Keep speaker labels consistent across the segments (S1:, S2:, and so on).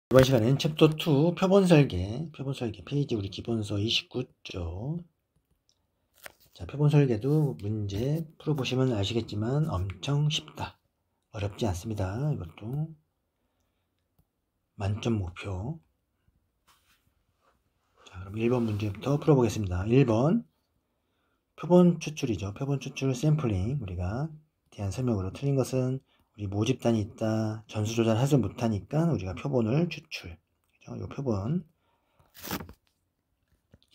S1: 이번 시간엔 챕터 2 표본 설계 페이지 우리 기본서 29쪽. 자, 표본 설계도 문제 풀어보시면 아시겠지만 엄청 쉽다. 어렵지 않습니다. 이것도 만점 목표. 자, 그럼 1번 문제부터 풀어보겠습니다. 1번 표본 추출이죠. 표본 추출 샘플링. 우리가 대한 설명으로 틀린 것은 우리 모집단이 있다. 전수 조사를 하지 못하니까 우리가 표본을 추출. 그죠? 이 표본.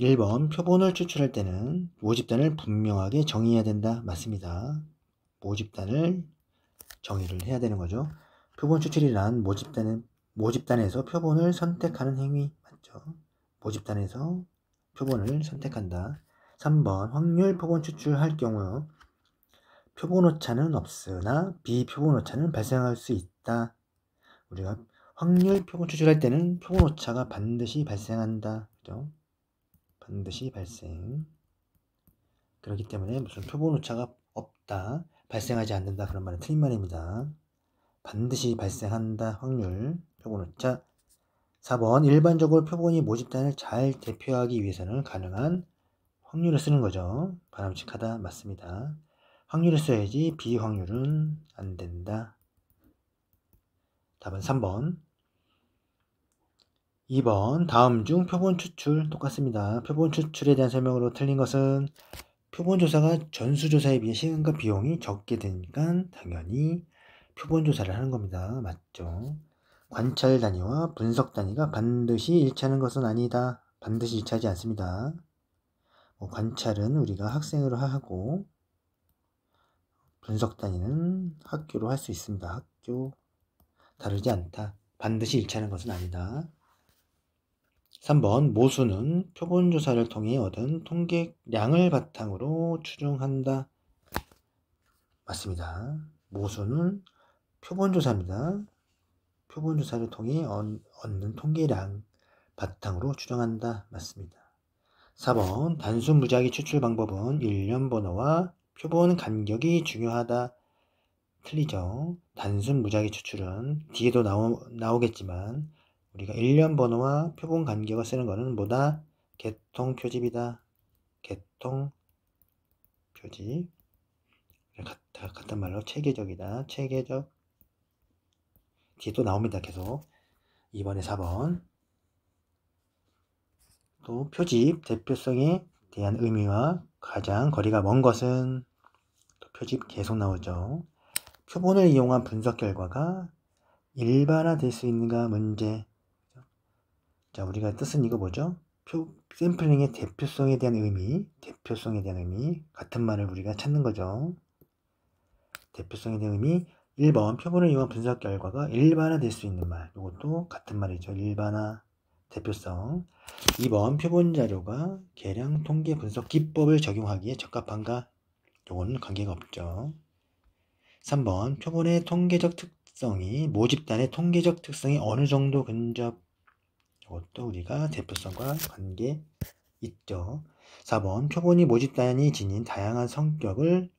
S1: 1번 표본을 추출할 때는 모집단을 분명하게 정의해야 된다. 맞습니다. 모집단을 정의를 해야 되는 거죠. 표본 추출이란 모집단에서 표본을 선택하는 행위 맞죠? 모집단에서 표본을 선택한다. 3번 확률 표본 추출할 경우 표본 오차는 없으나 비표본 오차는 발생할 수 있다. 우리가 확률 표본 추출할 때는 표본 오차가 반드시 발생한다. 그죠? 반드시 발생. 그렇기 때문에 무슨 표본 오차가 없다, 발생하지 않는다 그런 말은 틀린 말입니다. 반드시 발생한다. 확률 표본 오차. 4번 일반적으로 표본이 모집단을 잘 대표하기 위해서는 가능한 확률을 쓰는 거죠. 바람직하다. 맞습니다. 확률을 써야지 비확률은 안 된다. 답은 3번. 2번 다음 중 표본 추출 똑같습니다. 표본 추출에 대한 설명으로 틀린 것은 표본조사가 전수조사에 비해 시간과 비용이 적게 되니까 당연히 표본조사를 하는 겁니다. 맞죠? 관찰 단위와 분석 단위가 반드시 일치하는 것은 아니다. 반드시 일치하지 않습니다. 관찰은 우리가 학생으로 하고 분석 단위는 학교로 할 수 있습니다. 학교 다르지 않다. 반드시 일치하는 것은 아니다. 3번 모수는 표본조사를 통해 얻은 통계량을 바탕으로 추정한다. 맞습니다. 모수는 표본조사입니다. 표본조사를 통해 얻는 통계량 바탕으로 추정한다. 맞습니다. 4번 단순 무작위 추출 방법은 일련 번호와 표본 간격이 중요하다. 틀리죠. 단순 무작위 추출은 뒤에도 나오겠지만 우리가 일련 번호와 표본 간격을 쓰는 것은 뭐다? 개통 표집이다. 개통 표집. 같은 말로 체계적이다. 체계적. 뒤에 또 나옵니다. 계속. 2번에 4번. 또 표집 대표성에 대한 의미와 가장 거리가 먼 것은 또 표집 계속 나오죠. 표본을 이용한 분석 결과가 일반화될 수 있는가 문제. 자, 우리가 뜻은 이거 뭐죠? 샘플링의 대표성에 대한 의미, 같은 말을 우리가 찾는 거죠. 대표성에 대한 의미. 1번 표본을 이용한 분석 결과가 일반화될 수 있는 말. 이것도 같은 말이죠. 일반화, 대표성. 2번 표본 자료가 계량 통계 분석 기법을 적용하기에 적합한가? 요거는 관계가 없죠. 3번 표본의 통계적 특성이 모집단의 통계적 특성이 어느 정도 근접. 이것도 우리가 대표성과 관계 있죠. 4번 표본이 모집단이 지닌 다양한 성격을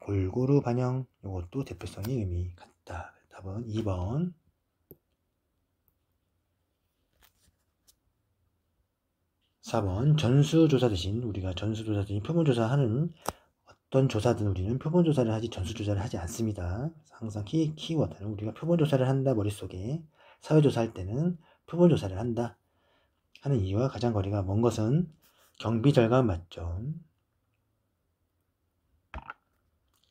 S1: 골고루 반영. 이것도 대표성의 의미 같다. 답은 2번. 4번 전수조사 대신 우리가 전수조사 대신 표본조사하는 어떤 조사든 우리는 표본조사를 하지 전수조사를 하지 않습니다. 항상 키워드는 우리가 표본조사를 한다 머릿속에, 사회조사할 때는 표본조사를 한다 하는 이유와 가장 거리가 먼 것은 경비절감 맞죠.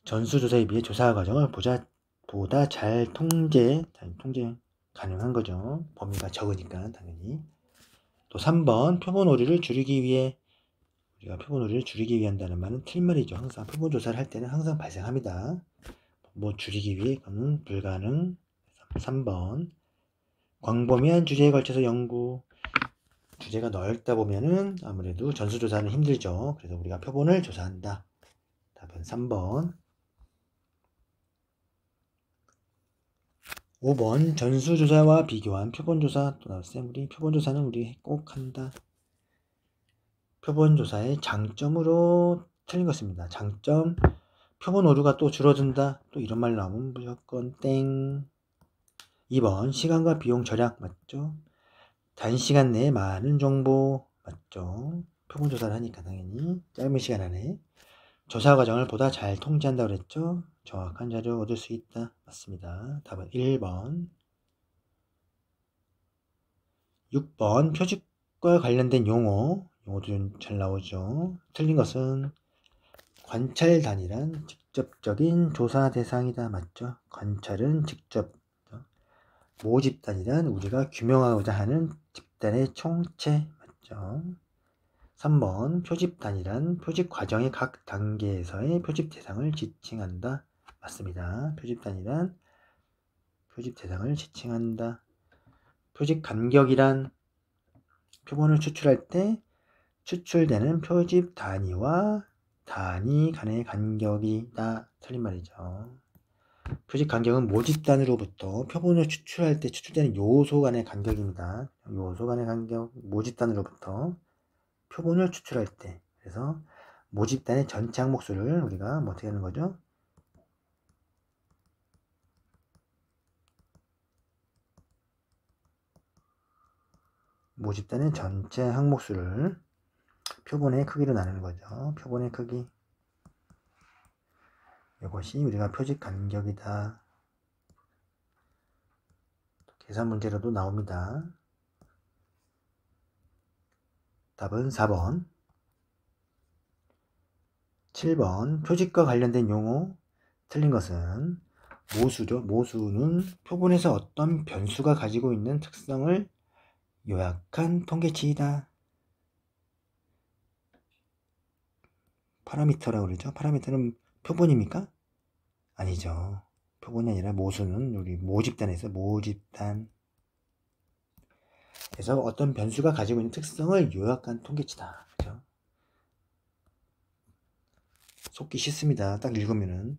S1: 전수조사에 비해 조사 과정을 보다 잘 통제 가능한 거죠. 범위가 적으니까 당연히. 또 3번 표본 오류를 줄이기 위해 우리가 표본 오류를 줄이기 위한다는 말은 틀린 말이죠. 항상 표본 조사를 할 때는 항상 발생합니다. 뭐 줄이기 위해 그는 불가능. 3번 광범위한 주제에 걸쳐서 연구. 주제가 넓다 보면은 아무래도 전수조사는 힘들죠. 그래서 우리가 표본을 조사한다. 답은 3번. 5번 전수조사와 비교한 표본조사. 또 나왔어요. 우리 표본조사는 우리 꼭 한다. 표본조사의 장점으로 틀린 것입니다. 장점, 표본 오류가 또 줄어든다. 또 이런 말 나오면 무조건 땡. 2번 시간과 비용 절약 맞죠? 단시간 내에 많은 정보 맞죠? 표본 조사를 하니까 당연히 짧은 시간 안에 조사 과정을 보다 잘 통제한다고 그랬죠? 정확한 자료 얻을 수 있다. 맞습니다. 답은 1번. 6번 표집과 관련된 용어도 좀 잘 나오죠. 틀린 것은 관찰 단위란 직접적인 조사 대상이다. 맞죠? 관찰은 직접. 모집 단위란 우리가 규명하고자 하는 집단의 총체. 맞죠? 3번 표집 단위란 표집 과정의 각 단계에서의 표집 대상을 지칭한다. 맞습니다. 표집 단위란 표집 대상을 지칭한다. 표집 간격이란 표본을 추출할 때 추출되는 표집 단위와 단위 간의 간격이다. 틀린 말이죠. 표집 간격은 모집단으로부터 표본을 추출할 때 추출되는 요소 간의 간격입니다. 요소 간의 간격, 모집단으로부터 표본을 추출할 때. 그래서 모집단의 전체 항목수를 우리가 뭐 어떻게 하는 거죠? 모집단의 전체 항목수를 표본의 크기로 나누는 거죠. 표본의 크기. 이것이 우리가 표집 간격이다. 계산 문제로도 나옵니다. 답은 4번. 7번 표집과 관련된 용어. 틀린 것은 모수죠. 모수는 표본에서 어떤 변수가 가지고 있는 특성을 요약한 통계치이다. 파라미터라고 그러죠. 파라미터는 표본입니까? 아니죠. 표본이 아니라 모수는 우리 모집단에서 모집단. 그래서 어떤 변수가 가지고 있는 특성을 요약한 통계치다. 그죠? 속기 쉽습니다. 딱 읽으면은.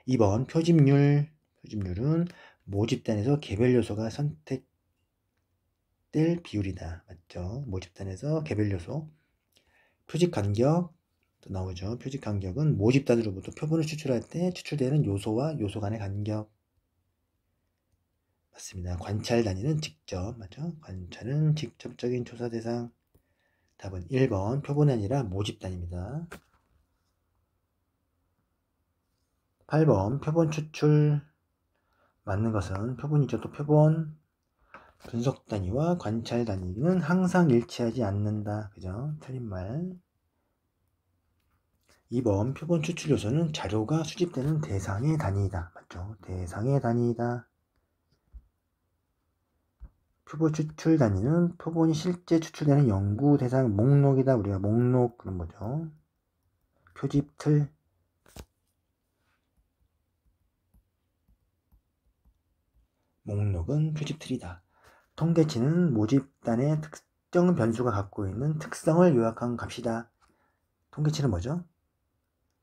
S1: 2번 표집률. 표집률은 모집단에서 개별 요소가 선택될 비율이다. 맞죠? 모집단에서 개별 요소. 표집 간격 또 나오죠. 표집 간격은 모집단으로부터 표본을 추출할 때 추출되는 요소와 요소 간의 간격. 맞습니다. 관찰 단위는 직접. 맞죠? 관찰은 직접적인 조사 대상. 답은 1번 표본이 아니라 모집단입니다. 8번 표본 추출. 맞는 것은 표본이죠. 또 표본 분석 단위와 관찰 단위는 항상 일치하지 않는다. 그죠? 틀린 말. 2번 표본 추출 요소는 자료가 수집되는 대상의 단위이다. 맞죠? 대상의 단위이다. 표본 추출 단위는 표본이 실제 추출되는 연구 대상 목록이다. 우리가 목록 그런 거죠. 표집 틀. 목록은 표집 틀이다. 통계치는 모집단의 특정 변수가 갖고 있는 특성을 요약한 값이다. 통계치는 뭐죠?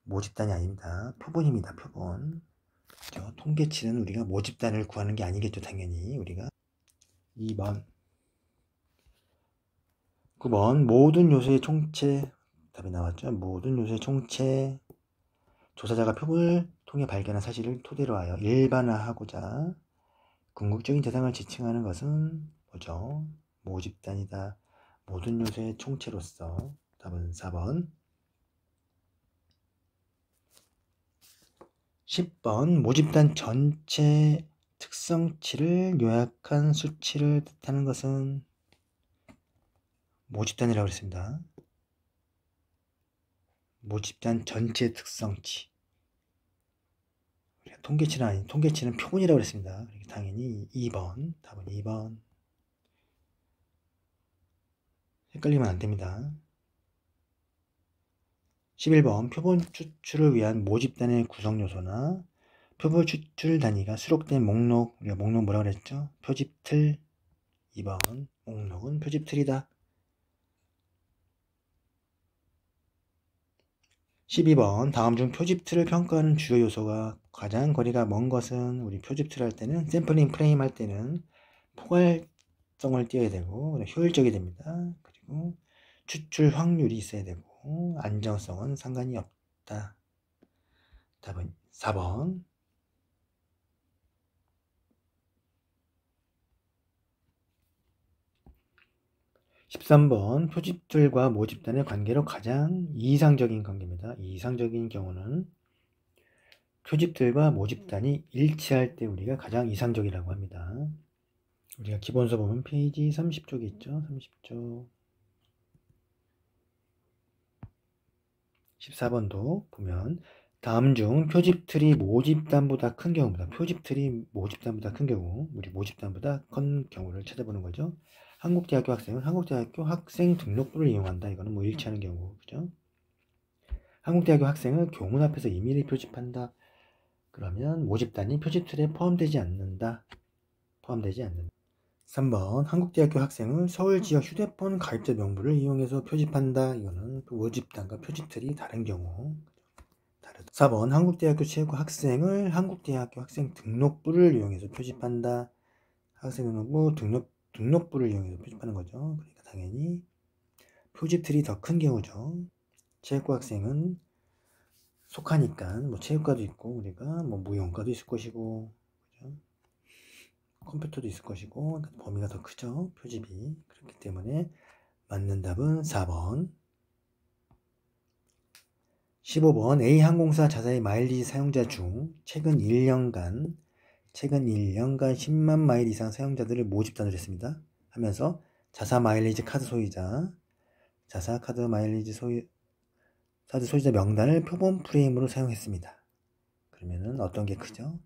S1: 모집단이 아닙니다. 표본입니다. 표본. 그렇죠? 통계치는 우리가 모집단을 구하는 게 아니겠죠. 당연히 우리가. 2번 9번 모든 요소의 총체. 답이 나왔죠. 모든 요소의 총체. 조사자가 표본을 통해 발견한 사실을 토대로 하여 일반화하고자 궁극적인 대상을 지칭하는 것은 뭐죠? 모집단이다. 모든 요소의 총체로서. 답은 4번. 10번 모집단 전체 특성치를 요약한 수치를 뜻하는 것은 모집단이라고 했습니다. 모집단 전체 특성치. 통계치는 아닌 통계치는 표본이라고 했습니다. 당연히 2번. 답은 2번. 헷갈리면 안 됩니다. 11번 표본 추출을 위한 모집단의 구성 요소나 표본 추출 단위가 수록된 목록. 우리가 목록 뭐라고 그랬죠? 표집 틀. 2번 목록은 표집 틀이다. 12번 다음 중 표집 틀을 평가하는 주요 요소가 가장 거리가 먼 것은 우리 표집 틀 할 때는 샘플링 프레임 할 때는 포괄성을 띄어야 되고 효율적이 됩니다. 그리고 추출 확률이 있어야 되고 안정성은 상관이 없다. 답은 4번. 13번 표집들과 모집단의 관계로 가장 이상적인 관계입니다. 이상적인 경우는 표집들과 모집단이 일치할 때 우리가 가장 이상적이라고 합니다. 우리가 기본서 보면 페이지 30쪽에 있죠. 30쪽 14번도 보면 다음 중 표집틀이 모집단보다 큰 경우입니다. 표집틀이 모집단보다 큰 경우, 우리 모집단보다 큰 경우를 찾아보는 거죠. 한국대학교 학생은 한국대학교 학생 등록부를 이용한다. 이거는 뭐 일치하는 경우, 그죠? 한국대학교 학생은 교문 앞에서 임의를 표집한다. 그러면 모집단이 표집틀에 포함되지 않는다. 포함되지 않는다. 3번 한국대학교 학생은 서울지역 휴대폰 가입자 명부를 이용해서 표집한다. 이거는 모집단과 표집틀이 다른 경우. 4번 한국대학교 체육과 학생을 한국대학교 학생 등록부를 이용해서 표집한다. 학생 등록부를 이용해서 표집하는 거죠. 그러니까 당연히 표집틀이 더 큰 경우죠. 체육과 학생은 속하니까 뭐 체육과도 있고 우리가 뭐 무용과도 있을 것이고 그죠? 컴퓨터도 있을 것이고 범위가 더 크죠. 표집이. 그렇기 때문에 맞는 답은 4번. 15번 A항공사 자사의 마일리지 사용자 중 최근 1년간 10만 마일 이상 사용자들을 모집단을 했습니다. 하면서 자사 마일리지 카드 소유자, 자사 카드 마일리지 소유자 명단을 표본 프레임으로 사용했습니다. 그러면은 어떤 게 크죠?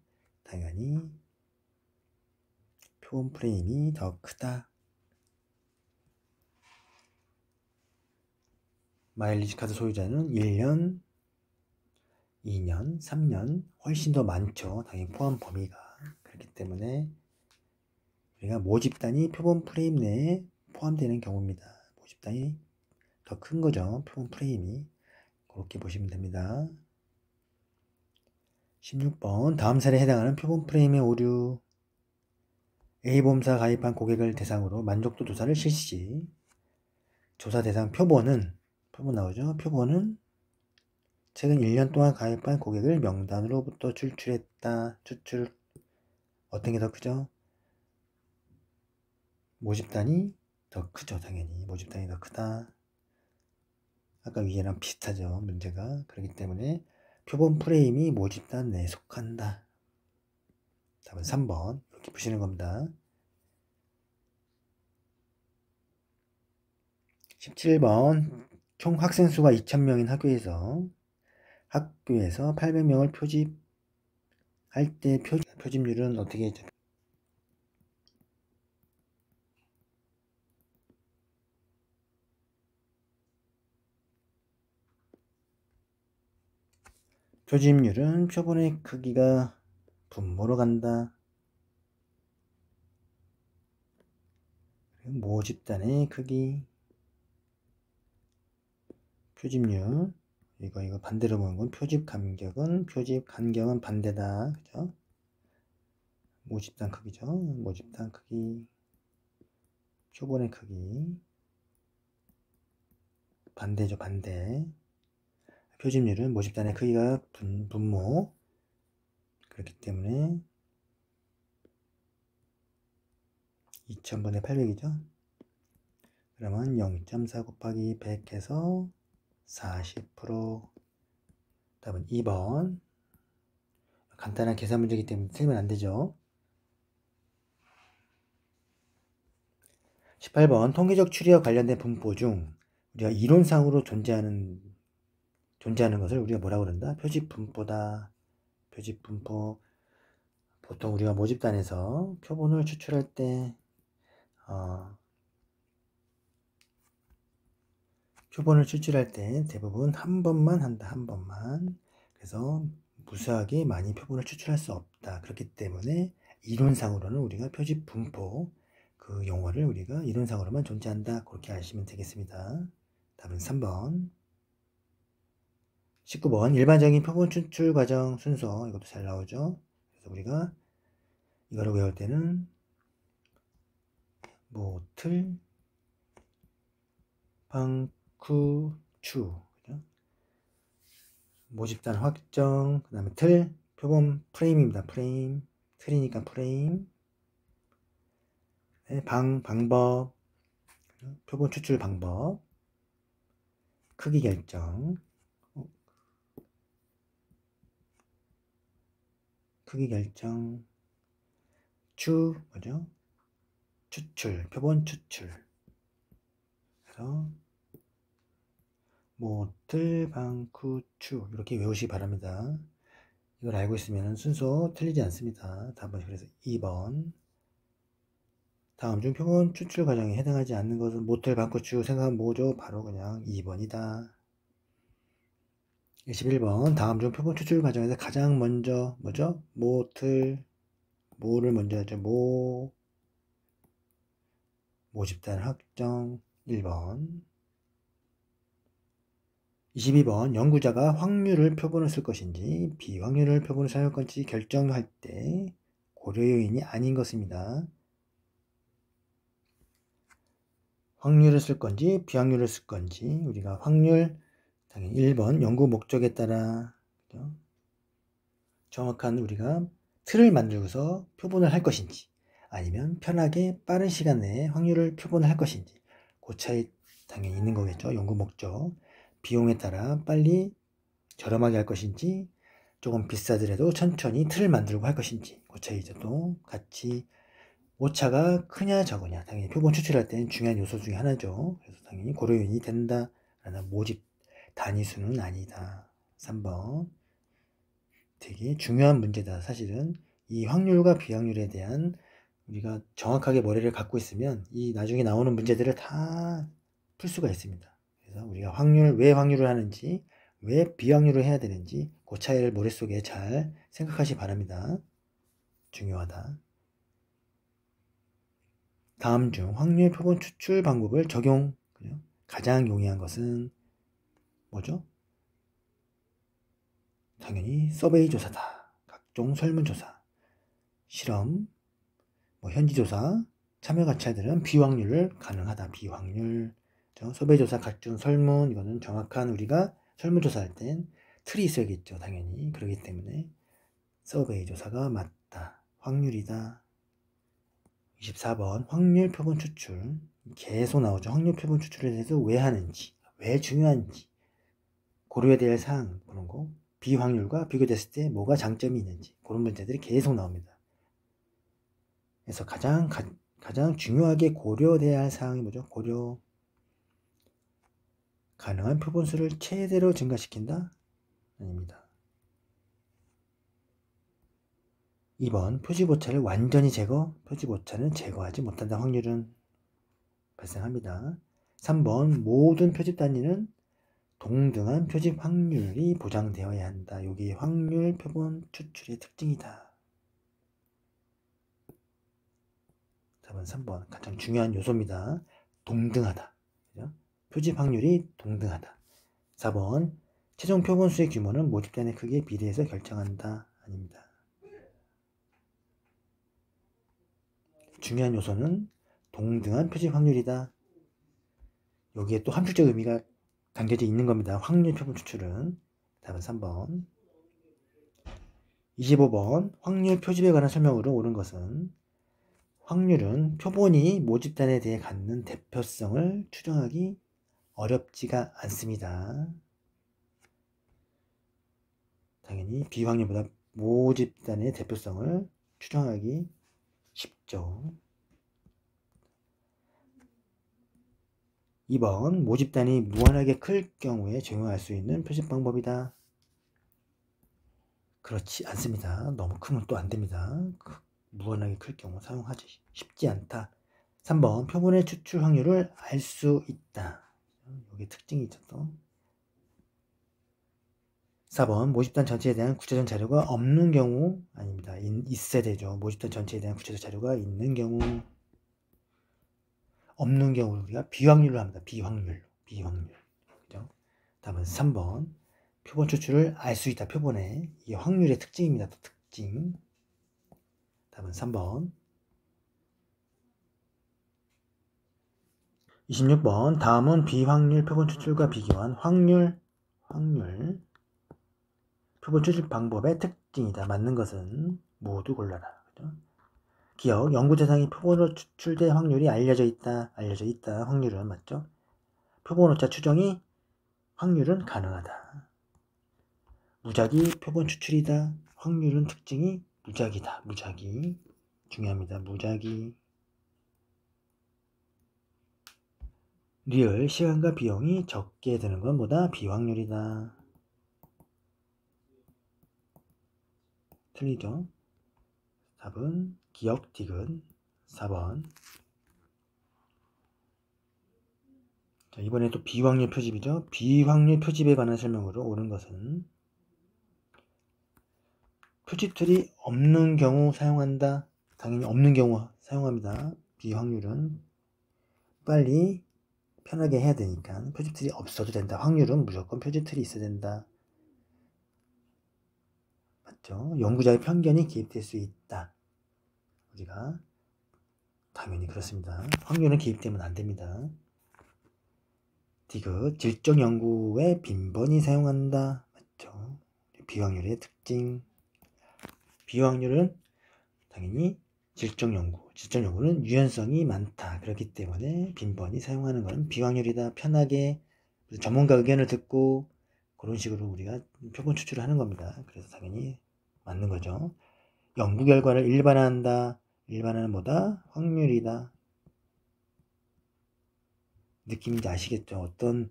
S1: 당연히 표본 프레임이 더 크다. 마일리지 카드 소유자는 1년, 2년, 3년 훨씬 더 많죠. 당연히 포함 범위가. 그렇기 때문에 우리가 모집단이 표본 프레임 내에 포함되는 경우입니다. 모집단이 더 큰 거죠. 표본 프레임이. 그렇게 보시면 됩니다. 16번 다음 사례에 해당하는 표본 프레임의 오류. A보험사 가입한 고객을 대상으로 만족도 조사를 실시. 조사 대상 표본 나오죠. 표본은 최근 1년 동안 가입한 고객을 명단으로부터 추출했다. 어떤 게 더 크죠? 모집단이 더 크죠. 당연히 모집단이 더 크다. 아까 위에랑 비슷하죠. 문제가. 그렇기 때문에 표본 프레임이 모집단 내에 속한다. 답은 3번 이렇게 보시는 겁니다. 17번 총 학생 수가 2,000명인 학교에서 800명을 표집할 때 표집률은 어떻게 했죠? 표집률은 표본의 크기가 분모로 간다. 모집단의 크기 표집률 이거 반대로 보는 건 표집 간격은 반대다. 그죠? 모집단 크기죠. 모집단 크기 표본의 크기 반대죠. 반대. 표집률은 모집단의 크기가 분모 그렇기 때문에 2000분의 800이죠. 그러면 0.4 곱하기 100 해서 40%. 답은 2번. 간단한 계산 문제이기 때문에 틀리면 안 되죠. 18번 통계적 추리와 관련된 분포 중 우리가 이론상으로 존재하는 것을 우리가 뭐라고 그런다? 표집 분포다. 표집 분포. 보통 우리가 모집단에서 표본을 추출할 때 대부분 한 번만 한다. 한 번만. 그래서 무수하게 많이 표본을 추출할 수 없다. 그렇기 때문에 이론상으로는 우리가 표집 분포 그 용어를 우리가 이론상으로만 존재한다. 그렇게 아시면 되겠습니다. 답은 3번. 19번 일반적인 표본 추출 과정 순서 이것도 잘 나오죠. 그래서 우리가 이거를 외울 때는 모틀 방쿠추 모집단 확정 그 다음에 틀 표본 프레임입니다. 프레임 틀이니까 프레임 방법 표본 추출 방법, 크기 결정, 뭐죠? 추출, 표본 추출. 그래서 모틀, 방쿠, 추 이렇게 외우시기 바랍니다. 이걸 알고 있으면 순서 틀리지 않습니다. 다음번 그래서 2번. 다음 중 표본 추출 과정에 해당하지 않는 것은 모틀, 방쿠, 추 생각하면 뭐죠? 바로 그냥 2번이다. 21번. 다음 중 표본 추출 과정에서 가장 먼저 뭐죠? 모를 먼저 하죠. 모집단 확정 1번. 22번. 연구자가 확률을 표본을 쓸 것인지 비확률을 표본을 사용할 건지 결정할 때 고려 요인이 아닌 것입니다. 확률을 쓸 건지 비확률을 쓸 건지 우리가 확률 당연히 1번 연구 목적에 따라 그죠? 정확한 우리가 틀을 만들고서 표본을 할 것인지 아니면 편하게 빠른 시간 내에 확률을 표본을 할 것인지 그 차이 당연히 있는 거겠죠. 연구 목적 비용에 따라 빨리 저렴하게 할 것인지 조금 비싸더라도 천천히 틀을 만들고 할 것인지 그 차이죠. 또 같이 오차가 크냐 적으냐 당연히 표본 추출할 때는 중요한 요소 중에 하나죠. 그래서 당연히 고려 요인이 된다라는 모집 단위수는 아니다. 3번 되게 중요한 문제다. 사실은 이 확률과 비확률에 대한 우리가 정확하게 머리를 갖고 있으면 이 나중에 나오는 문제들을 다 풀 수가 있습니다. 그래서 우리가 왜 확률을 하는지 왜 비확률을 해야 되는지 그 차이를 머릿속에 잘 생각하시 바랍니다. 중요하다. 다음 중 확률 표본 추출 방법을 가장 용이한 것은 뭐죠? 당연히 서베이 조사다. 각종 설문조사, 실험, 현지 조사, 참여 가치들은 비확률을 가능하다. 비확률, 서베이 조사, 각종 설문 이거는 정확한 우리가 설문조사할 땐 틀이 있어야겠죠. 당연히 그렇기 때문에 서베이 조사가 맞다. 확률이다. 24번 확률 표본 추출 계속 나오죠. 확률 표본 추출에 대해서 왜 하는지 왜 중요한지 고려해야 될 사항 그런 거 비확률과 비교됐을 때 뭐가 장점이 있는지 그런 문제들이 계속 나옵니다. 그래서 가장 중요하게 고려돼야 할 사항이 뭐죠? 가능한 표본수를 최대로 증가시킨다? 아닙니다. 2번 표집오차를 완전히 표집오차는 제거하지 못한다. 확률은 발생합니다. 3번 모든 표집 단위는 동등한 표집 확률이 보장되어야 한다. 여기 확률 표본 추출의 특징이다. 답은 3번 가장 중요한 요소입니다. 동등하다. 그죠? 표집 확률이 동등하다. 4번 최종 표본수의 규모는 모집단의 크기에 비례해서 결정한다. 아닙니다. 중요한 요소는 동등한 표집 확률이다. 여기에 또 함축적 의미가 담겨져 있는 겁니다. 확률 표본 추출은. 답은 3번. 25번 확률 표집에 관한 설명으로 옳은 것은 확률은 표본이 모집단에 대해 갖는 대표성을 추정하기 어렵지가 않습니다. 당연히 비확률보다 모집단의 대표성을 추정하기 쉽죠. 2번 모집단이 무한하게 클 경우에 적용할 수 있는 표집 방법이다. 그렇지 않습니다. 너무 크면 또 안됩니다. 무한하게 클 경우 사용하기 쉽지 않다. 3번 표본의 추출 확률을 알 수 있다. 여기 특징이 있었어. 4번 모집단 전체에 대한 구체적 자료가 없는 경우 아닙니다. 있어야 되죠. 모집단 전체에 대한 구체적 자료가 있는 경우 없는 경우를 우리가 비확률로 합니다. 비확률. 그죠? 다음은 3번 표본 추출을 알 수 있다. 표본의 이게 확률의 특징입니다. 특징. 답은 3번. 26번 다음은 비확률 표본 추출과 비교한 확률 표본 추출 방법의 특징이다. 맞는 것은 모두 골라라. 그죠? 기억, 연구 대상이 표본으로 추출될 확률이 알려져 있다. 확률은 맞죠? 표본 오차 추정이 확률은 가능하다. 무작위 표본 추출이다. 확률은 특징이 무작위다. 무작위 중요합니다. 무작위. 리얼 시간과 비용이 적게 드는 건 뭐다? 비확률이다. 틀리죠? 답은 기억 디귿 4번. 자, 이번에 또 비확률 표집이죠. 비확률 표집에 관한 설명으로 옳은 것은 표집틀이 없는 경우 사용한다. 당연히 없는 경우 사용합니다. 비확률은 빨리 편하게 해야 되니까 표집틀이 없어도 된다. 확률은 무조건 표집틀이 있어야 된다. 맞죠? 연구자의 편견이 개입될 수 있다. 우리가 당연히 그렇습니다. 확률은 개입되면 안 됩니다. 디귿 질적 연구에 빈번히 사용한다. 맞죠? 비확률의 특징. 비확률은 당연히 질적 연구는 유연성이 많다. 그렇기 때문에 빈번히 사용하는 것은 비확률이다. 편하게 전문가 의견을 듣고 그런 식으로 우리가 표본 추출을 하는 겁니다. 그래서 당연히 맞는 거죠. 연구 결과를 일반화한다. 일반화는 뭐다? 확률이다. 느낌인지 아시겠죠? 어떤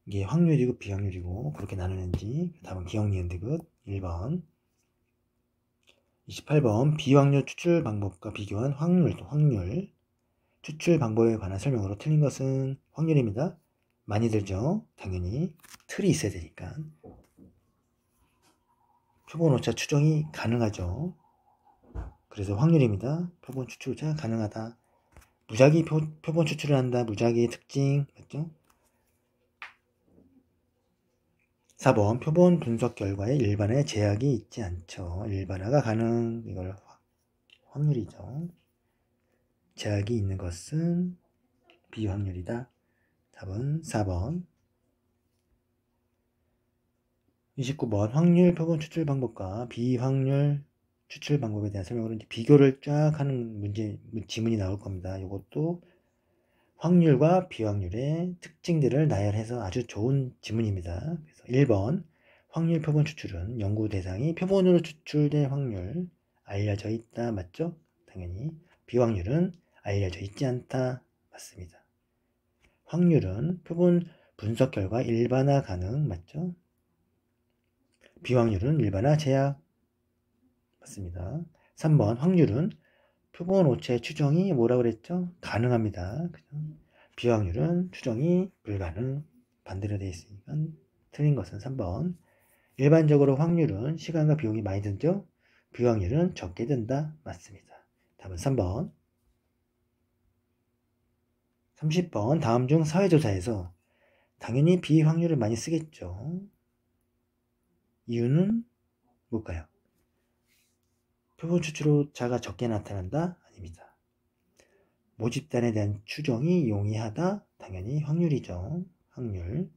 S1: 게 확률이고 비확률이고 그렇게 나누는지. 답은 기억 니은 디귿 1번. 28번 비확률 추출 방법과 비교한 확률 추출 방법에 관한 설명으로 틀린 것은 확률입니다. 많이 들죠? 당연히 틀이 있어야 되니까. 표본 오차 추정이 가능하죠. 그래서 확률입니다. 표본 추출 오차 가능하다. 무작위 표본 추출을 한다. 무작위의 특징 맞죠? 4번 표본 분석 결과에 일반화에 제약이 있지 않죠. 일반화가 가능. 이걸 확률이죠. 제약이 있는 것은 비확률이다. 답은 4번. 29번 확률 표본 추출 방법과 비확률 추출 방법에 대한 설명으로 이제 비교를 쫙 하는 지문이 나올 겁니다. 이것도 확률과 비확률의 특징들을 나열해서 아주 좋은 지문입니다. 그래서 1번 확률 표본 추출은 연구 대상이 표본으로 추출될 확률 알려져 있다. 맞죠? 당연히. 비확률은 알려져 있지 않다. 맞습니다. 확률은 표본 분석 결과 일반화 가능. 맞죠? 비확률은 일반화 제약. 맞습니다. 3번 확률은 표본 오차의 추정이 뭐라고 그랬죠? 가능합니다. 그죠? 비확률은 추정이 불가능. 반대로 되어 있으니까 틀린 것은 3번. 일반적으로 확률은 시간과 비용이 많이 들죠? 비확률은 적게 든다. 맞습니다. 답은 3번. 30번 다음 중 사회조사에서 당연히 비확률을 많이 쓰겠죠. 이유는 뭘까요? 표본 추출 오차가 적게 나타난다? 아닙니다. 모집단에 대한 추정이 용이하다? 당연히 확률이죠. 확률.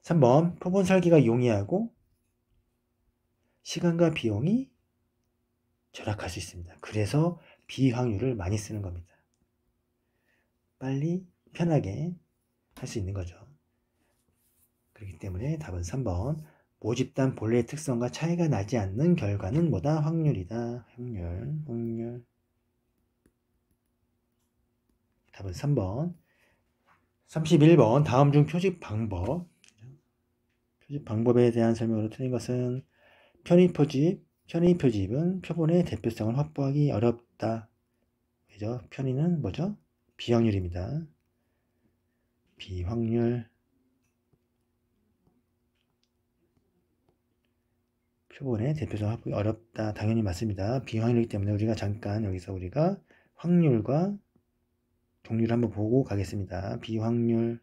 S1: 3번 표본 설계가 용이하고 시간과 비용이 절약할 수 있습니다. 그래서 비확률을 많이 쓰는 겁니다. 빨리 편하게 할 수 있는 거죠. 그렇기 때문에 답은 3번. 모집단 본래의 특성과 차이가 나지 않는 결과는 뭐다? 확률이다. 확률. 답은 3번. 31번 다음 중 표집 방법에 대한 설명으로 틀린 것은 편의 표집은 표본의 대표성을 확보하기 어렵다. 그죠? 편의는 뭐죠? 비확률입니다. 비확률. 표본의 대표성을 확보하기 어렵다. 당연히 맞습니다. 비확률이기 때문에 우리가 잠깐 여기서 우리가 확률과 종류를 한번 보고 가겠습니다. 비확률.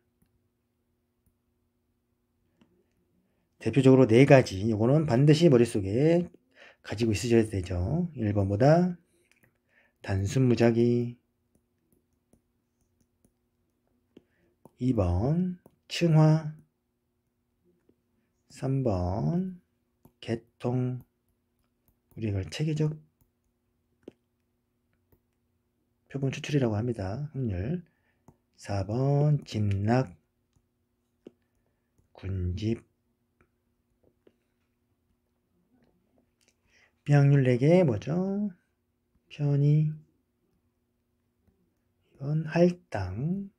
S1: 대표적으로 4가지. 이거는 반드시 머릿속에 가지고 있으셔야 되죠. 1번보다 단순 무작위, 2번 층화, 3번 개통. 우리가 체계적 표본 추출이라고 합니다. 확률. 4번 집락, 군집. 비확률 4개 뭐죠? 편의. 이건 할당.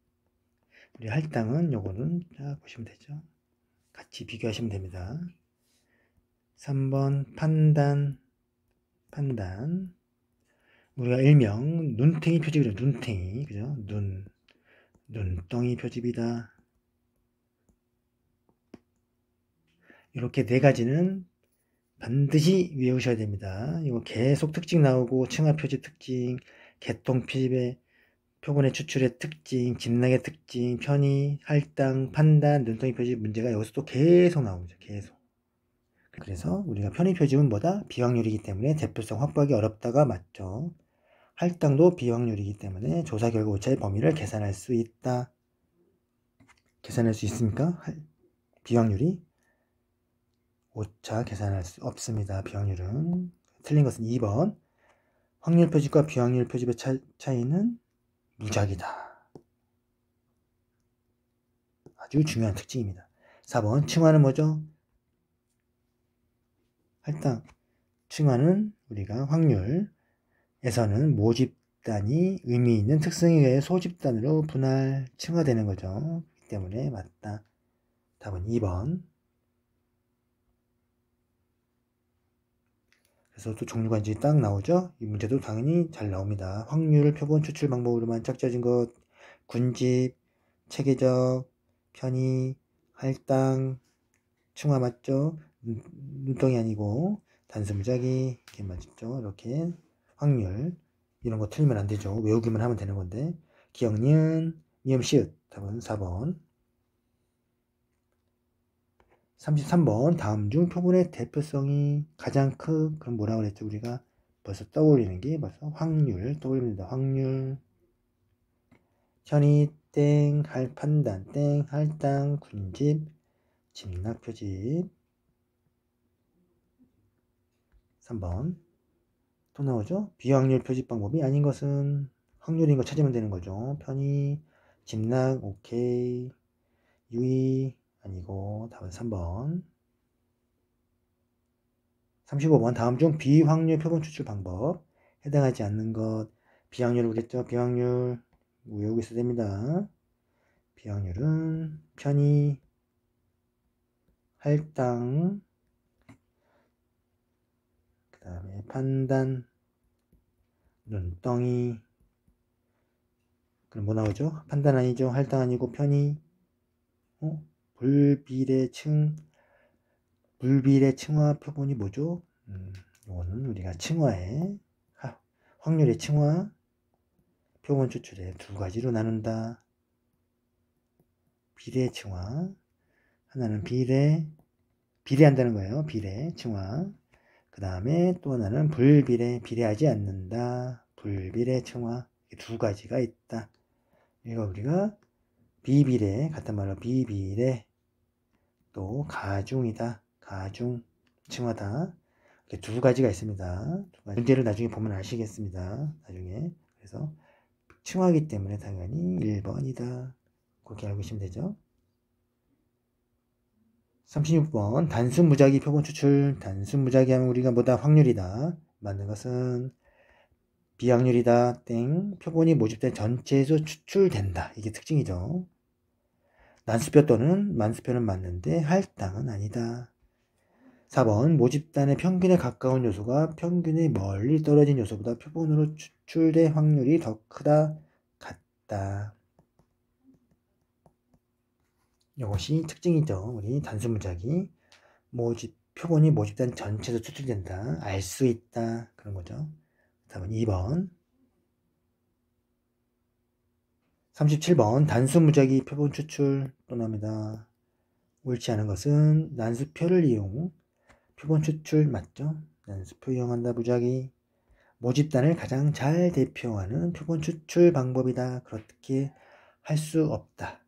S1: 우리 할당은 요거는 자 보시면 되죠. 같이 비교하시면 됩니다. 3번 판단. 우리가 일명 눈탱이 표집이죠. 눈탱이. 그죠? 눈덩이 표집이다. 이렇게 4가지는 반드시 외우셔야 됩니다. 이거 계속 특징 나오고 층화 표집 특징, 개통 표집의 표본의 추출의 특징, 집락의 특징, 편의, 할당, 판단, 눈덩이 표집 문제가 여기서 또 계속 나오죠. 계속. 그래서 우리가 편의 표집은 뭐다? 비확률이기 때문에 대표성 확보하기 어렵다가 맞죠. 할당도 비확률이기 때문에 조사 결과 오차의 범위를 계산할 수 있다. 계산할 수 있습니까? 비확률이? 오차 계산할 수 없습니다. 비확률은. 틀린 것은 2번. 확률 표집과 비확률 표집의 차이는 무작위다. 아주 중요한 특징입니다. 4번 층화는 뭐죠? 할당. 층화는 우리가 확률에서는 모집단이 의미 있는 특성에 의해 소집단으로 분할 층화되는 거죠. 그렇기 때문에 맞다. 답은 2번. 그래서 또 종류가 이제 딱 나오죠. 이 문제도 당연히 잘 나옵니다. 확률 표본 추출 방법으로만 짝지어진 것, 군집, 체계적, 편의, 할당, 층화 맞죠? 눈덩이 아니고 단수 무작위 이렇게 맞죠? 이렇게 확률 이런 거 틀리면 안 되죠. 외우기만 하면 되는 건데 기억, 니은, 미음, 시읒. 답은 4번. 33번 다음 중 표본의 대표성이 가장 그럼 뭐라고 그랬죠? 우리가 벌써 떠올리는 게 벌써 확률 떠올립니다. 확률. 현이 땡, 판단 땡, 할당, 군집, 집락 표집. 3번 또 나오죠? 비확률 표집 방법이 아닌 것은 확률인 거 찾으면 되는 거죠. 편의, 집락, 오케이, 유의 아니고 답은 3번. 35번 다음 중 비확률 표본 추출 방법 해당하지 않는 것. 비확률을 그랬죠? 비확률 외우고 있어야 됩니다. 비확률은 편의, 할당, 그 다음에 판단, 눈덩이. 그럼 뭐 나오죠? 판단 아니죠? 할당 아니고 편의. 불비례 층화 표본이 뭐죠? 이거는 우리가 층화의 확률의 층화 표본 추출에 2가지로 나눈다. 비례 층화. 하나는 비례한다는 거예요. 비례 층화. 그 다음에 또 하나는 비례하지 않는다. 불비례 층화. 2가지가 있다. 이거 우리가 비비례, 같은 말로 비비례, 또 가중이다. 가중, 층화다. 이렇게 2가지가 있습니다. 문제를 나중에 보면 아시겠습니다. 나중에. 그래서 층화이기 때문에 당연히 1번이다. 그렇게 알고 계시면 되죠. 36번 단순 무작위 표본 추출. 단순 무작위 하면 우리가 뭐다? 확률이다. 맞는 것은 비확률이다. 땡. 표본이 모집된 전체에서 추출된다. 이게 특징이죠. 난수표 또는 만수표는 맞는데 할당은 아니다. 4번 모집단의 평균에 가까운 요소가 평균에 멀리 떨어진 요소보다 표본으로 추출될 확률이 더 크다. 같다. 이것이 특징이죠. 우리 단수 무작위. 표본이 모집단 전체에서 추출된다. 알 수 있다. 그런 거죠. 답은 2번. 37번 단수 무작위 표본 추출 또 나옵니다. 옳지 않은 것은 난수표를 이용 표본 추출 맞죠? 난수표 이용한다. 무작위. 모집단을 가장 잘 대표하는 표본 추출 방법이다. 그렇게 할 수 없다.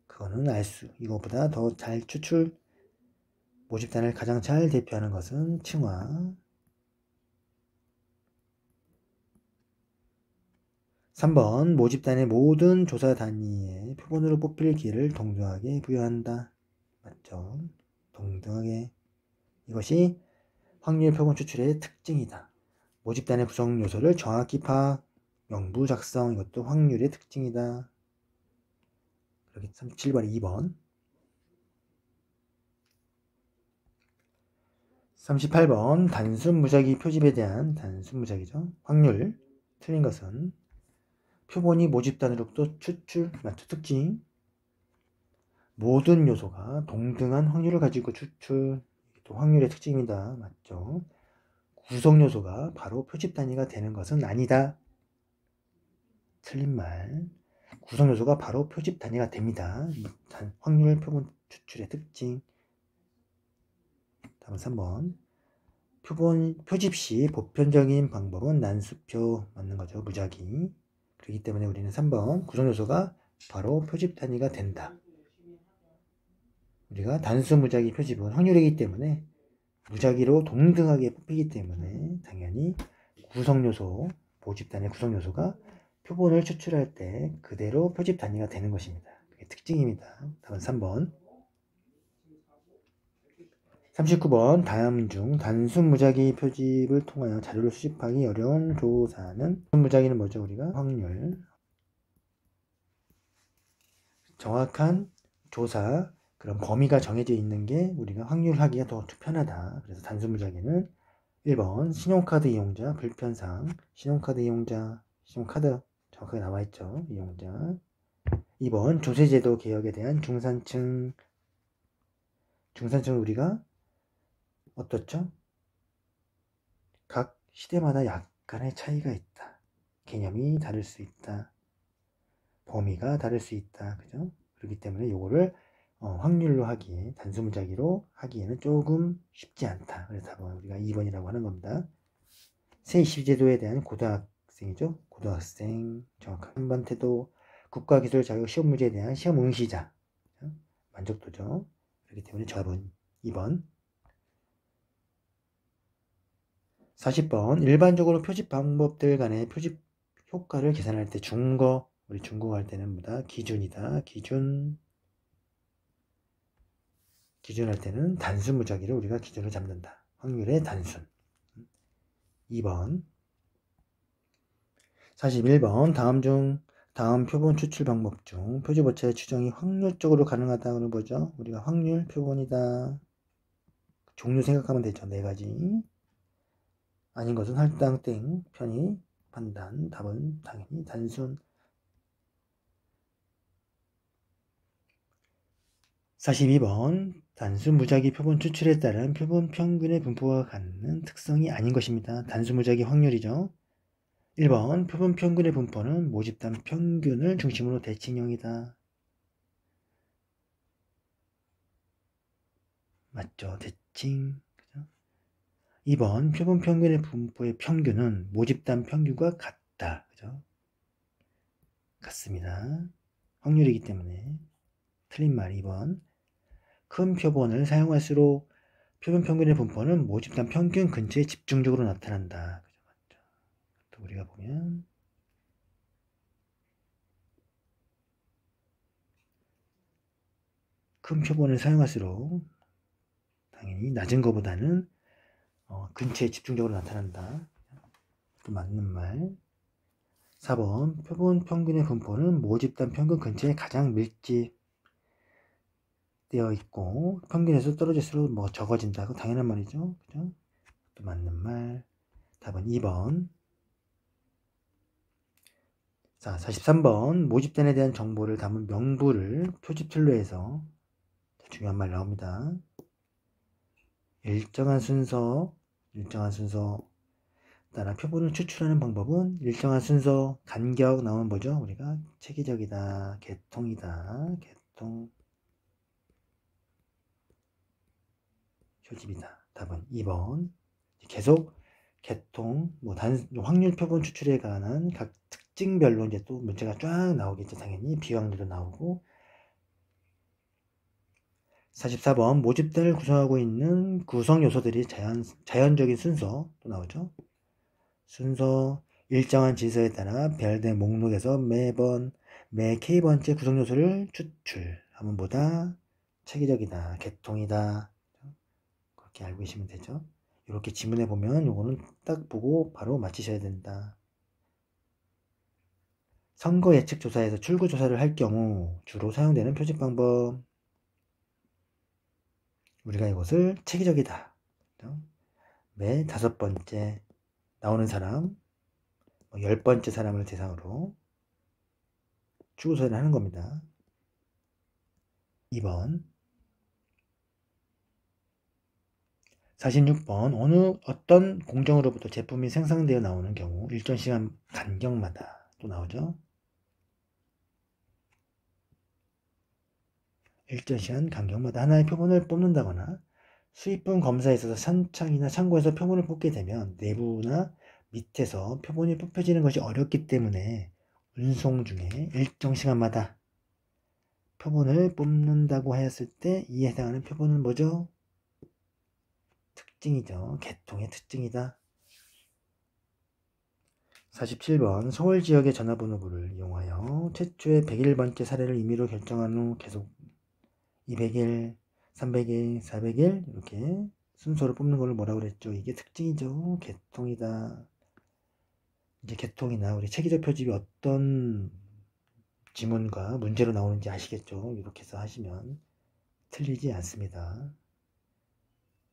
S1: 그거는 이거보다 더 잘 모집단을 가장 잘 대표하는 것은 층화. 3번 모집단의 모든 조사 단위에 표본으로 뽑힐 기회를 동등하게 부여한다. 맞죠? 동등하게. 이것이 확률 표본 추출의 특징이다. 모집단의 구성 요소를 정확히 파악, 명부 작성, 이것도 확률의 특징이다. 그렇게 37번 2번. 38번 단순 무작위 표집에 대한 단순 무작위죠. 확률. 틀린 것은 표본이 모집단으로부터 추출, 맞죠? 특징. 모든 요소가 동등한 확률을 가지고 추출, 또 확률의 특징입니다. 맞죠? 구성 요소가 바로 표집 단위가 되는 것은 아니다. 틀린 말. 구성 요소가 바로 표집 단위가 됩니다. 확률 표본 추출의 특징. 다음 3번. 표집 시 보편적인 방법은 난수표. 맞는 거죠. 무작위. 그렇기 때문에 우리는 3번 구성 요소가 바로 표집 단위가 된다. 우리가 단수 무작위 표집은 확률이기 때문에 무작위로 동등하게 뽑히기 때문에 당연히 구성요소, 모집단의 구성요소가 표본을 추출할 때 그대로 표집 단위가 되는 것입니다. 그게 특징입니다. 답은 3번. 39번 다음 중 단순 무작위 표집을 통하여 자료를 수집하기 어려운 조사는 단순 무작위는 뭐죠? 우리가 확률. 정확한 조사, 그런 범위가 정해져 있는 게 우리가 확률하기가 더 편하다. 그래서 단순 무작위는 1번 신용카드 이용자 불편사항, 신용카드 이용자, 신용카드 정확하게 나와있죠. 이용자. 2번 조세제도 개혁에 대한 중산층 우리가 어떻죠? 각 시대마다 약간의 차이가 있다. 개념이 다를 수 있다. 범위가 다를 수 있다. 그죠? 그렇기 때문에 요거를 확률로 하기에, 단수 무작위로 하기에는 조금 쉽지 않다. 그래서 답은 우리가 2번이라고 하는 겁니다. 새 입시제도에 대한 고등학생이죠. 고등학생 정확한 3번 태도, 국가기술 자격 시험 문제에 대한 시험 응시자 만족도죠. 그렇기 때문에 답은 2번. 40번 일반적으로 표집 방법들 간의 표집 효과를 계산할 때 중거, 우리 중국어 할 때는 뭐다? 기준이다. 기준 할 때는 단순 무작위를 우리가 기준으로 잡는다. 확률의 단순. 2번. 41번 다음 표본 추출 방법 중 표집 오차의 추정이 확률적으로 가능하다고는 뭐죠? 우리가 확률 표본이다. 종류 생각하면 되죠. 4가지. 아닌 것은 할당 땡 편의 판단. 답은 당연히 단순. 42번 단순 무작위 표본 추출에 따른 표본 평균의 분포가 갖는 특성이 아닌 것입니다. 단순 무작위 확률이죠. 1번 표본 평균의 분포는 모집단 평균을 중심으로 대칭형이다. 맞죠? 대칭. 그죠? 2번 표본 평균의 분포의 평균은 모집단 평균과 같다. 그죠? 같습니다. 확률이기 때문에. 틀린 말 2번. 큰 표본을 사용할수록 표본 평균의 분포는 모집단 평균 근처에 집중적으로 나타난다. 그죠? 맞죠? 또 우리가 보면 큰 표본을 사용할수록 당연히 낮은 것보다는 근처에 집중적으로 나타난다. 또 맞는 말. 4번 표본 평균의 분포는 모집단 평균 근처에 가장 밀집되어 있고 평균에서 떨어질수록 뭐 적어진다고 당연한 말이죠. 그죠? 또 맞는 말. 답은 2번. 자, 43번 모집단에 대한 정보를 담은 명부를 표집 툴로 해서 중요한 말 나옵니다. 일정한 순서 따라 표본을 추출하는 방법은 일정한 순서, 간격 나오면 뭐죠? 우리가 체계적이다, 개통이다, 개통 표집이다. 답은 2번. 계속 개통, 확률 표본 추출에 관한 각 특징별로 이제 또 문제가 쫙 나오겠죠. 당연히 비확률도 나오고. 44번 모집단을 구성하고 있는 구성 요소들이 자연적인 순서 또 나오죠. 순서 일정한 질서에 따라 배열된 목록에서 매 K번째 구성 요소를 추출하면 보다 체계적이다, 개통이다. 그렇게 알고 계시면 되죠. 이렇게 지문에 보면 요거는 딱 보고 바로 맞히셔야 된다. 선거 예측 조사에서 출구 조사를 할 경우 주로 사용되는 표직 방법. 우리가 이것을 체계적이다. 매 5번째 나오는 사람, 10번째 사람을 대상으로 출구 조사를 하는 겁니다. 2번 46번 어떤 공정으로부터 제품이 생산되어 나오는 경우 일정 시간 간격마다 또 나오죠. 일정 시간 간격마다 하나의 표본을 뽑는다거나 수입분 검사에 있어서 선창이나 창고에서 표본을 뽑게 되면 내부나 밑에서 표본이 뽑혀지는 것이 어렵기 때문에 운송 중에 일정 시간마다 표본을 뽑는다고 하였을 때 이에 해당하는 표본은 뭐죠? 특징이죠. 개통의 특징이다. 47번 서울 지역의 전화번호부를 이용하여 최초의 101번째 사례를 임의로 결정한 후 계속 200일, 300일, 400일 이렇게 순서로 뽑는 걸 뭐라고 그랬죠? 이게 특징이죠. 개통이다. 이제 개통이나 우리 체계적 표집이 어떤 지문과 문제로 나오는지 아시겠죠? 이렇게 해서 하시면 틀리지 않습니다.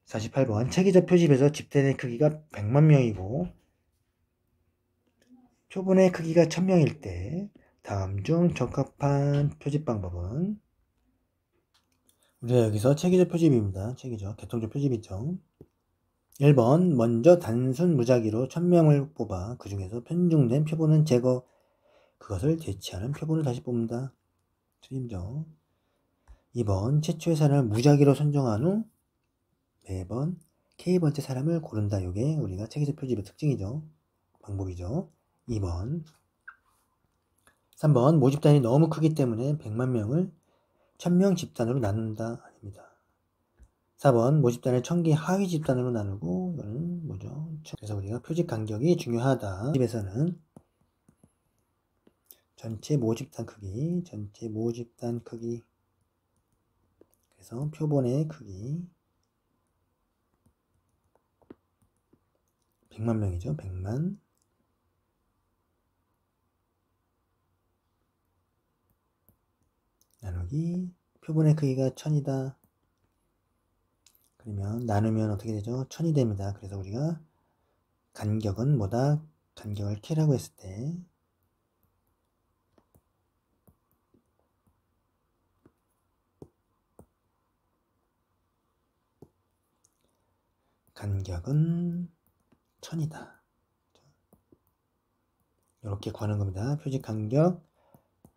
S1: 48번 체계적 표집에서 집단의 크기가 100만 명이고 표본의 크기가 1000명일 때 다음 중 적합한 표집 방법은 우리가 여기서 체계적 표집입니다. 체계적 개통적 표집이죠. 1번 먼저 단순 무작위로 1000명을 뽑아 그 중에서 편중된 표본은 제거, 그것을 대체하는 표본을 다시 뽑는다. 틀림죠. 2번 최초의 사람을 무작위로 선정한 후 매번 K번째 사람을 고른다. 이게 우리가 체계적 표집의 특징이죠. 방법이죠. 2번 3번 모집단이 너무 크기 때문에 100만 명을 1000명 집단으로 나눈다. 아닙니다. 4번 모집단을 1000개 하위 집단으로 나누고 이거는 뭐죠? 그래서 우리가 표집 간격이 중요하다. 집에서는 전체 모집단 크기 그래서 표본의 크기 100만 명이죠. 100만 나누기 표본의 크기가 1000이다. 그러면 나누면 어떻게 되죠? 1000이 됩니다. 그래서 우리가 간격은 뭐다? 간격을 K라고 했을 때 간격은 1000이다. 이렇게 구하는 겁니다. 표집 간격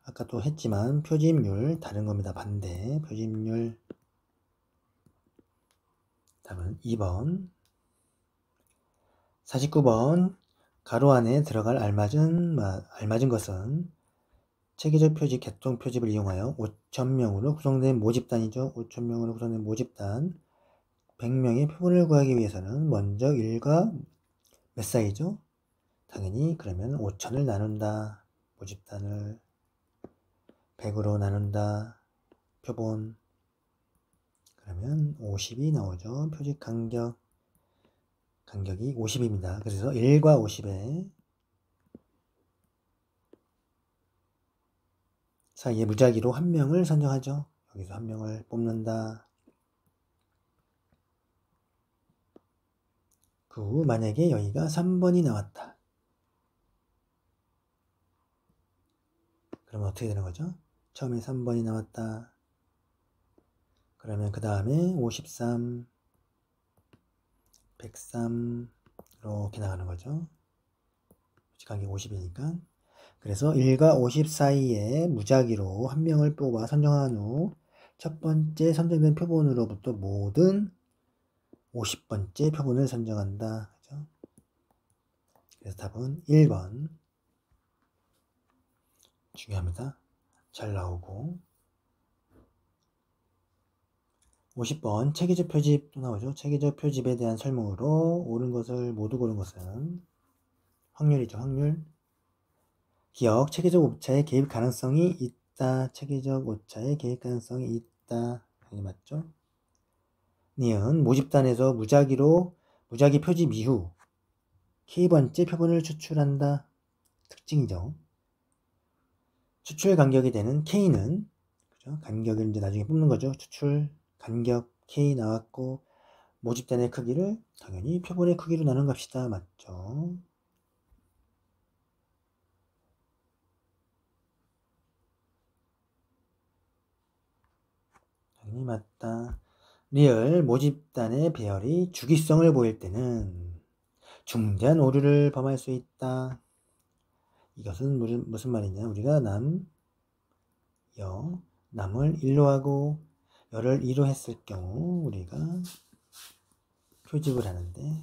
S1: 아까 또 했지만 표집률 다른 겁니다. 반대 표집률. 답은 2번. 49번 가로 안에 들어갈 알맞은 것은 체계적 표집, 개통 표집을 이용하여 5000명으로 구성된 모집단이죠. 5000명으로 구성된 모집단 100명의 표본을 구하기 위해서는 먼저 1과 몇 사이죠? 당연히 그러면 5000을 나눈다. 모집단을 100으로 나눈다. 표본 그러면 50이 나오죠. 표집 간격이 50입니다. 그래서 1과 50의 사이에 무작위로 한 명을 선정하죠. 여기서 한 명을 뽑는다. 그 후 만약에 여기가 3번이 나왔다. 그러면 어떻게 되는 거죠? 처음에 3번이 나왔다. 그러면 그 다음에 53, 103 이렇게 나가는 거죠. 간격 50이니까. 그래서 1과 50 사이에 무작위로 한 명을 뽑아 선정한 후 첫 번째 선정된 표본으로부터 모든 50번째 표본을 선정한다. 그죠? 그래서 답은 1번. 중요합니다. 잘 나오고. 50번 체계적 표집 또 나오죠. 체계적 표집에 대한 설명으로 옳은 것을 모두 고른 것은 확률이죠. 확률. 기억, 체계적 오차의 개입 가능성이 있다. 체계적 오차의 개입 가능성이 있다. 당연히 맞죠. 니은, 모집단에서 무작위 표집 이후 K번째 표본을 추출한다. 특징이죠. 추출 간격이 되는 K는, 그죠? 간격을 이제 나중에 뽑는 거죠. 추출 간격 K 나왔고, 모집단의 크기를 당연히 표본의 크기로 나눈 값이다. 맞죠? 당연히 맞다. 리을, 모집단의 배열이 주기성을 보일 때는 중대한 오류를 범할 수 있다. 이것은 무슨 말이냐? 우리가 남을 1로 하고 열을 2로 했을 경우 우리가 표집을 하는데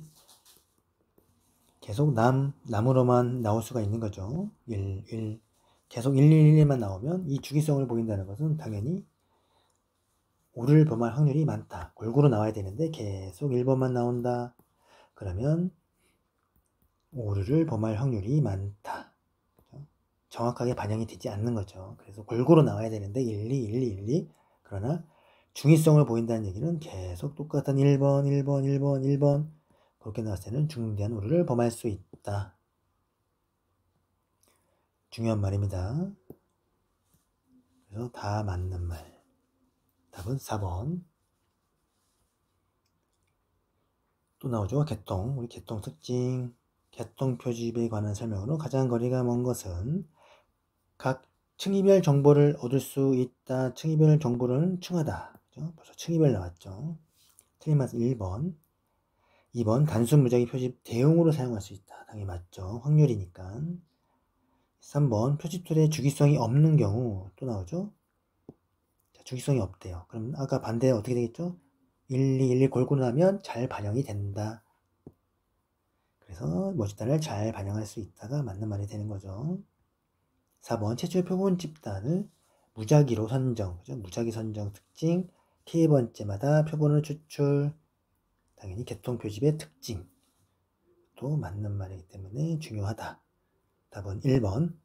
S1: 계속 남으로만 나올 수가 있는 거죠. 1. 계속 1만 나오면 이 주기성을 보인다는 것은 당연히 오류를 범할 확률이 많다. 골고루 나와야 되는데 계속 1번만 나온다. 그러면 오류를 범할 확률이 많다. 정확하게 반영이 되지 않는 거죠. 그래서 골고루 나와야 되는데 1, 2, 1, 2, 1, 2. 그러나 중의성을 보인다는 얘기는 계속 똑같은 1번, 1번, 1번, 1번 그렇게 나왔을 때는 중대한 오류를 범할 수 있다. 중요한 말입니다. 그래서 다 맞는 말. 답은 4번. 또 나오죠. 개통. 우리 개통 특징. 개통 표집에 관한 설명으로 가장 거리가 먼 것은 각 층위별 정보를 얻을 수 있다. 층위별 정보는 층하다. 그죠? 벌써 층위별 나왔죠. 틀린 맛은 1번. 2번 단순 무작위 표집 대용으로 사용할 수 있다. 당연히 맞죠. 확률이니까. 3번 표집 툴에 주기성이 없는 경우 또 나오죠. 자, 주기성이 없대요. 그럼 아까 반대 어떻게 되겠죠? 1, 2, 1, 2 골고루 나면 잘 반영이 된다. 그래서 모집단을 잘 반영할 수 있다가 맞는 말이 되는 거죠. 4번 최초의 표본 집단을 무작위로 선정. 그죠? 무작위 선정 특징. K번째마다 표본을 추출. 당연히 개통 표집의 특징. 또 맞는 말이기 때문에 중요하다. 답은 1번.